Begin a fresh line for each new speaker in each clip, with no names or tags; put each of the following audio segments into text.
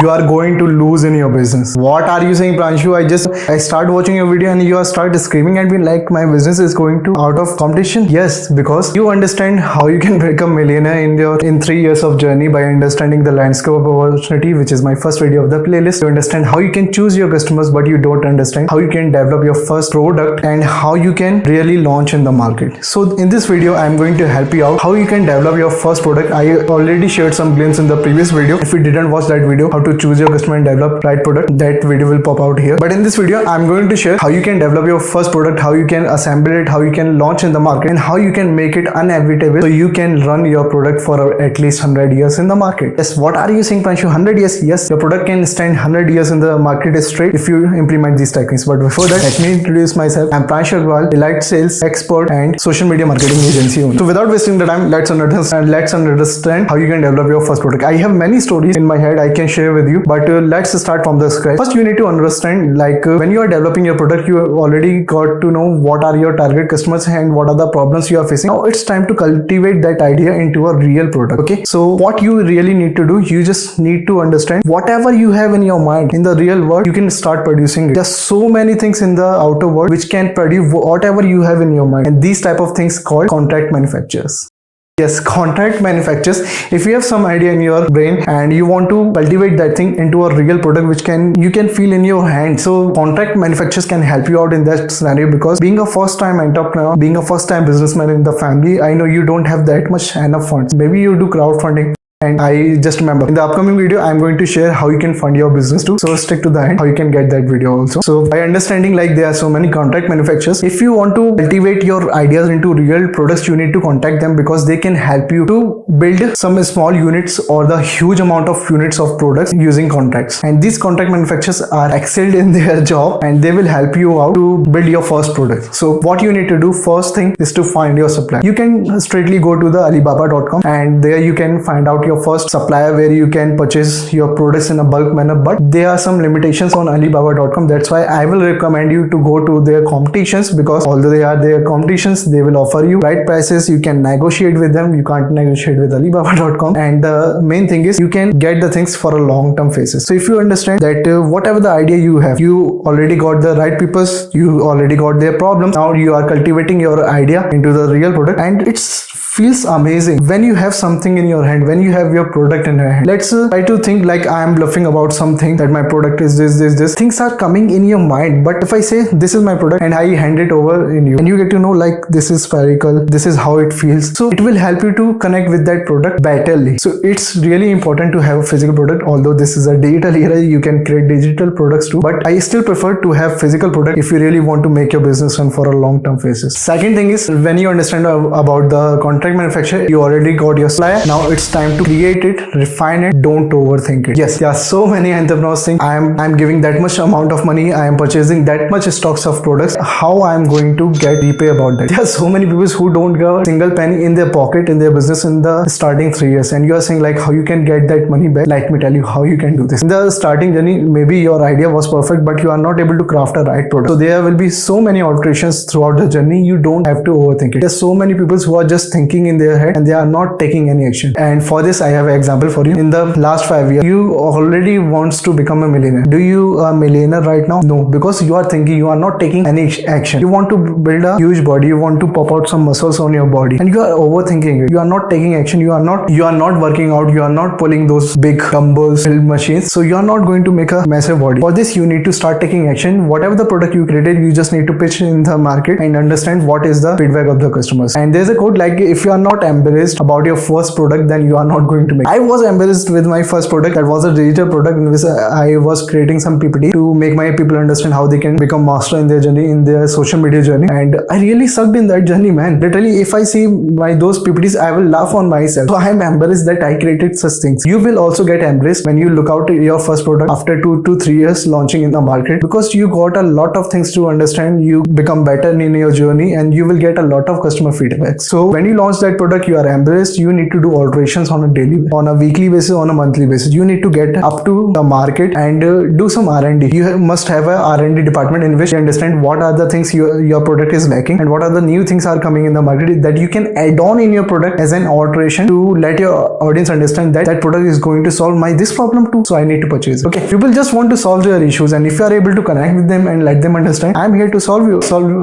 you are going to lose in your business. What are you saying, Pranshu? I start watching your video and you start screaming at me like my business is going to out of competition. Yes, because you understand how you can become millionaire in 3 years of journey by understanding the landscape of opportunity, which is my first video of the playlist. You understand how you can choose your customers, but you don't understand how you can develop your first product and how you can really launch in the market. So in this video, I'm going to help you out how you can develop your first product. I already shared some glimpse in the previous video. If you didn't watch that video, how to choose your customer and develop right product, that video will pop out here. But in this video, I'm going to share how you can develop your first product, how you can assemble it, how you can launch in the market, and how you can make it inevitable so you can run your product for at least 100 years in the market. Yes, what are you saying, Pranshu? 100 years? Yes, your product can stand 100 years in the market straight if you implement these techniques. But before that, let me introduce myself. I'm Pranshu Agrawal, elite sales expert and social media marketing agency owner. So without wasting the time, let's understand how you can develop your first product. I have many stories in my head I can share with you, but let's start from the scratch. First, you need to understand when you are developing your product, you already got to know what are your target customers and what are the problems you are facing. Now it's time to cultivate that idea into a real product. Okay, so what you really need to do, you just need to understand whatever you have in your mind in the real world, you can start producing it. There's so many things in the outer world which can produce whatever you have in your mind, and these type of things called contract manufacturers. Yes, contract manufacturers. If you have some idea in your brain and you want to cultivate that thing into a real product which you can feel in your hand, so contract manufacturers can help you out in that scenario, because being a first time entrepreneur, being a first time businessman in the family, I know you don't have that much enough funds. Maybe you do crowdfunding. And I just remember in the upcoming video, I'm going to share how you can fund your business too. So stick to the end, how you can get that video also. So by understanding there are so many contract manufacturers, if you want to cultivate your ideas into real products, you need to contact them, because they can help you to build some small units or the huge amount of units of products using contracts. And these contract manufacturers are excelled in their job and they will help you out to build your first product. So what you need to do, first thing is to find your supplier. You can straightly go to the alibaba.com and there you can find out your first supplier where you can purchase your products in a bulk manner, but there are some limitations on alibaba.com. That's why I will recommend you to go to their competitions, because although they are their competitions, they will offer you right prices. You can negotiate with them. You can't negotiate with alibaba.com. And the main thing is you can get the things for a long-term basis. So if you understand that whatever the idea you have, you already got the right people, you already got their problems. Now you are cultivating your idea into the real product, and it feels amazing when you have something in your hand, when you have your product in your hand. Let's try to think like I am bluffing about something, that my product is this. Things are coming in your mind, but if I say this is my product and I hand it over in you, and you get to know like this is spherical, this is how it feels, so it will help you to connect with that product betterly. So it's really important to have a physical product. Although this is a digital era, you can create digital products too, but I still prefer to have physical product if you really want to make your business run for a long-term basis. Second thing is, when you understand about the contract manufacturer, you already got your supplier. Now it's time to create it, refine it, don't overthink it. Yes, there are so many entrepreneurs think I'm giving that much amount of money, I am purchasing that much stocks of products, how I am going to get repay about that? There are so many people who don't get a single penny in their pocket in their business in the starting 3 years, and you are saying like how you can get that money back. Let me tell you how you can do this. In the starting journey, maybe your idea was perfect, but you are not able to craft a right product. So there will be so many alterations throughout the journey. You don't have to overthink it. There's so many people who are just thinking in their head and they are not taking any action. And for this, I have an example for you. In the last 5 years, you already wants to become a millionaire. Do you a millionaire right now? No, because you are thinking, you are not taking any action. You want to build a huge body, you want to pop out some muscles on your body, and you are overthinking it. You are not taking action. You are not working out. You are not pulling those big dumbbells, build machines. So you are not going to make a massive body. For this, you need to start taking action. Whatever the product you created, you just need to pitch in the market and understand what is the feedback of the customers. And there's a quote like, if you are not embarrassed about your first product, then you are not going to make. I was embarrassed with my first product. That was a digital product in which I was creating some PPT to make my people understand how they can become master in their journey, in their social media journey. And I really sucked in that journey, man. Literally, if I see those PPTs, I will laugh on myself. So I am embarrassed that I created such things. You will also get embarrassed when you look out your first product after 2 to 3 years launching in the market, because you got a lot of things to understand. You become better in your journey and you will get a lot of customer feedback. So when you launch launched that product, you are embraced, you need to do alterations on a weekly basis, on a monthly basis. You need to get up to the market and do some R&D. You must have a R&D department in which you understand what are the things your product is lacking and what are the new things are coming in the market that you can add on in your product as an alteration to let your audience understand that that product is going to solve my this problem too, so I need to purchase it. Okay, people just want to solve their issues, and if you are able to connect with them and let them understand I'm here to solve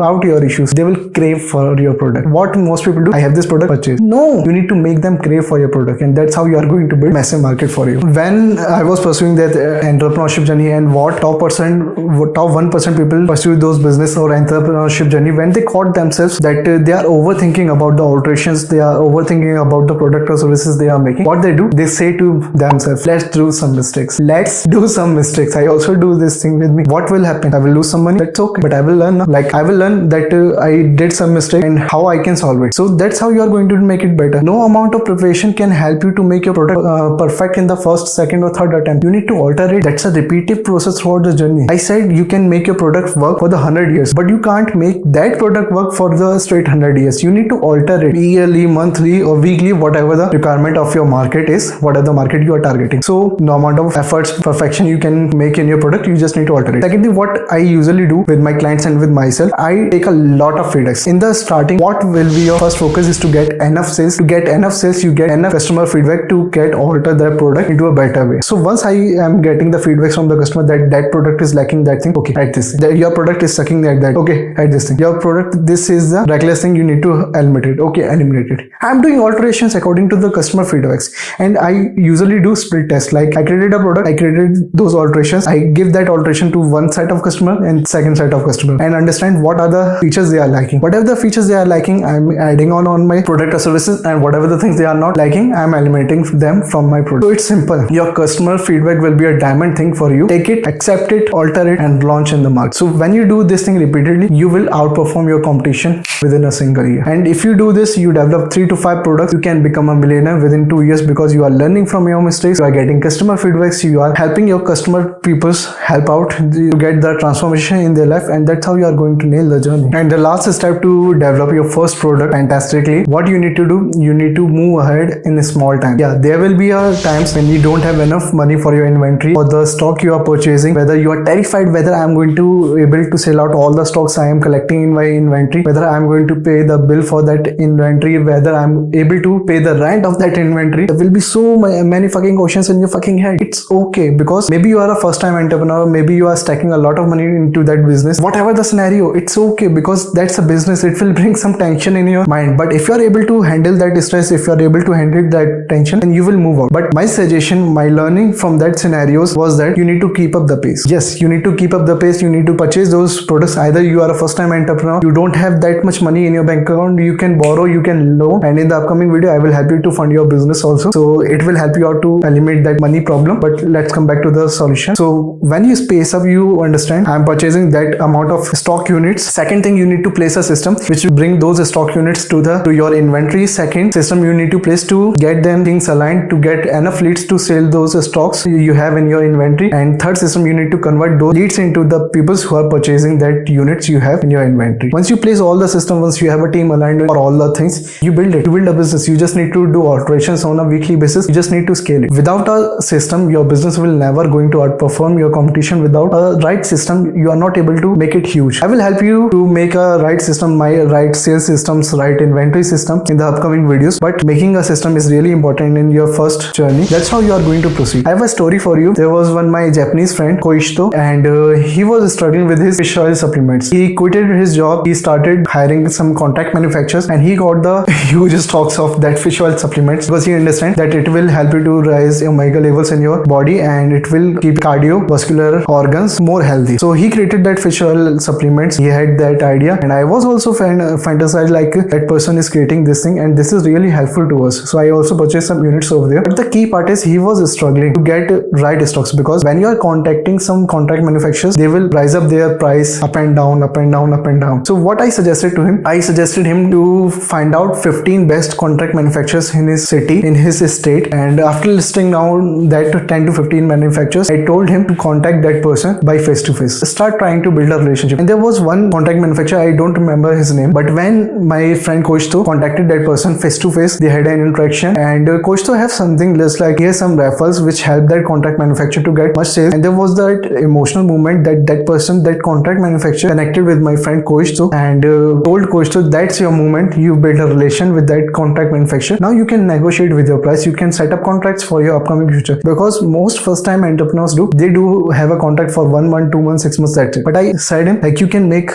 out your issues, they will crave for your product. What most people do, I have this product, purchase. No, you need to make them crave for your product, and that's how you are going to build massive market for you. When I was pursuing that entrepreneurship journey, and what top 1% people pursue those business or entrepreneurship journey, when they caught themselves that they are overthinking about the alterations, they are overthinking about the product or services they are making, what they do, they say to themselves, let's do some mistakes. I also do this thing with me. What will happen? I will lose some money, that's okay, but I will learn. Like, I will learn that I did some mistake and how I can solve it. So that's how you are going to make it better. No amount of preparation can help you to make your product perfect in the first, second or third attempt. You need to alter it. That's a repetitive process throughout the journey. I said you can make your product work for the 100 years, but you can't make that product work for the straight 100 years. You need to alter it yearly, monthly or weekly, whatever the requirement of your market is, what are the market you are targeting. So no amount of efforts, perfection you can make in your product, you just need to alter it. Secondly, what I usually do with my clients and with myself, I take a lot of feedbacks. In the starting, what will be your first focus is to get enough sales. To get enough sales, you get enough customer feedback to get alter their product into a better way. So once I am getting the feedbacks from the customer that product is lacking that thing, okay, add this. That your product is sucking at that, okay, add this thing. Your product, this is the reckless thing, you need to eliminate it, okay, eliminate it. I'm doing alterations according to the customer feedbacks, and I usually do split tests. Like, I created a product, I created those alterations, I give that alteration to one set of customer and second set of customer, and understand what are the features they are lacking. Whatever the features they are lacking, I'm adding on my product or services, and whatever the things they are not liking, I'm eliminating them from my product. So it's simple. Your customer feedback will be a diamond thing for you. Take it, accept it, alter it, and launch in the market. So when you do this thing repeatedly, you will outperform your competition within a single year. And if you do this, you develop 3 to 5 products, you can become a millionaire within 2 years, because you are learning from your mistakes, you are getting customer feedbacks, you are helping your customer peoples help out to get the transformation in their life, and that's how you are going to nail the journey. And the last step to develop your first product fantastically, what you need to do, you need to move ahead in a small time. Yeah, there will be times when you don't have enough money for your inventory or the stock you are purchasing, whether you are terrified whether I am going to able to sell out all the stocks I am collecting in my inventory, whether I am going to pay the bill for that inventory, whether I am able to pay the rent of that inventory. There will be so many fucking questions in your fucking head. It's okay, because maybe you are a first time entrepreneur, maybe you are stacking a lot of money into that business. Whatever the scenario, it's okay, because that's a business. It will bring some tension in your mind, but if you are able to handle that stress, if you are able to handle that tension, then you will move out. But my suggestion, my learning from that scenarios was that you need to keep up the pace. Yes, you need to keep up the pace. You need to purchase those products. Either you are a first time entrepreneur, you don't have that much money in your bank account, you can borrow, you can loan, and in the upcoming video I will help you to fund your business also, so it will help you out to eliminate that money problem. But let's come back to the solution. So when you space up, you understand I'm purchasing that amount of stock units. Second thing, you need to place a system which will bring those stock units to your inventory. Second system you need to place to get them things aligned, to get enough leads to sell those stocks you have in your inventory. And third system, you need to convert those leads into the people who are purchasing that units you have in your inventory. Once you place all the system, once you have a team aligned for all the things, you build it. You build a business. You just need to do alterations on a weekly basis. You just need to scale it. Without a system, your business will never going to outperform your competition. Without a right system, you are not able to make it huge. I will help you to make a right system, my right sales systems, right inventory system in the upcoming videos. But making a system is really important in your first journey. That's how you are going to proceed. I have a story for you. There was my Japanese friend Koishito, and he was struggling with his fish oil supplements. He quitted his job. He started hiring some contract manufacturers, and he got the huge stocks of that fish oil supplements, because he understands that it will help you to rise omega levels in your body, and it will keep cardiovascular organs more healthy. So he created that fish oil supplements. He had that idea, and I was also fantasized like that person is creating this thing, and this is really helpful to us. So I also purchased some units over there. But the key part is he was struggling to get right stocks, because when you are contacting some contract manufacturers, they will rise up their price up and down, up and down, up and down. So what I suggested to him, I suggested him to find out 15 best contract manufacturers in his city, in his state, and after listing down that 10 to 15 manufacturers, I told him to contact that person by face to face. Start trying to build a relationship. And there was one contract manufacturer, I don't remember his name, but when my friend Koishito contacted that person face to face. They had an interaction, and coach to have something less like here's some referrals which helped that contract manufacturer to get much sales. And there was that emotional moment that person, that contract manufacturer connected with my friend coach to, and told coach to, that's your moment. You build a relation with that contract manufacturer. Now you can negotiate with your price. You can set up contracts for your upcoming future, because most first time entrepreneurs they do have a contract for 1 month, 2 months, 6 months, that's it. But I said him, like, you can make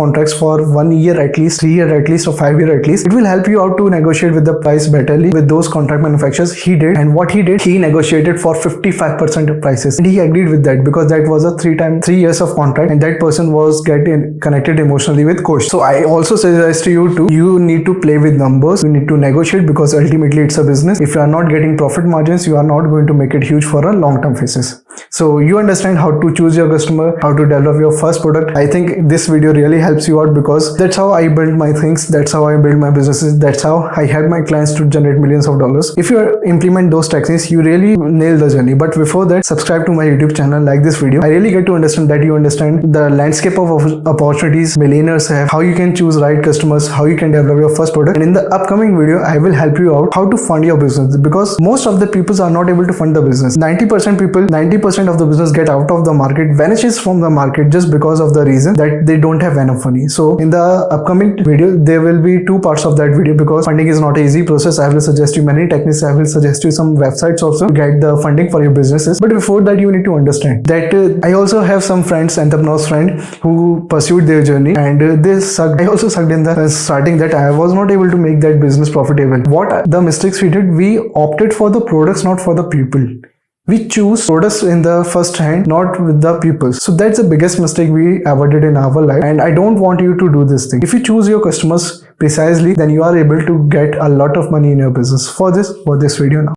contracts for 1 year at least, 3 year at least, or 5 year at least. It will help you out to negotiate with the price betterly with those contract manufacturers. He did, and what he did, he negotiated for 55% of prices, and he agreed with that because that was a 3 years of contract, and that person was getting connected emotionally with coach. So I also suggest to you too, you need to play with numbers. You need to negotiate, because ultimately it's a business. If you are not getting profit margins, you are not going to make it huge for a long-term basis. So you understand how to choose your customer, how to develop your first product. I think this video really helps you out, because that's how I build my things. That's how I build my businesses. That's how I help my clients to generate millions of dollars. If you implement those techniques, you really nail the journey. But before that, subscribe to my YouTube channel, like this video. I really get to understand that you understand the landscape of opportunities millionaires have, how you can choose right customers, how you can develop your first product. And in the upcoming video, I will help you out how to fund your business, because most of the people are not able to fund the business. 90% of the business get out of the market, vanishes from the market, just because of the reason that they don't have enough money. So in the upcoming video, there will be 2 parts of that video, because funding is not an easy process. I will suggest you many techniques. I will suggest you some websites also to get the funding for your businesses. But before that, you need to understand that I also have some friends, entrepreneurs friend, who pursued their journey, and they sucked. I also sucked in the starting, that I was not able to make that business profitable. What the mistakes we did, we opted for the products, not for the people. We choose products in the first hand, not with the people. So that's the biggest mistake we ever did in our life, and I don't want you to do this thing. If you choose your customers precisely, then you are able to get a lot of money in your business. For this video now.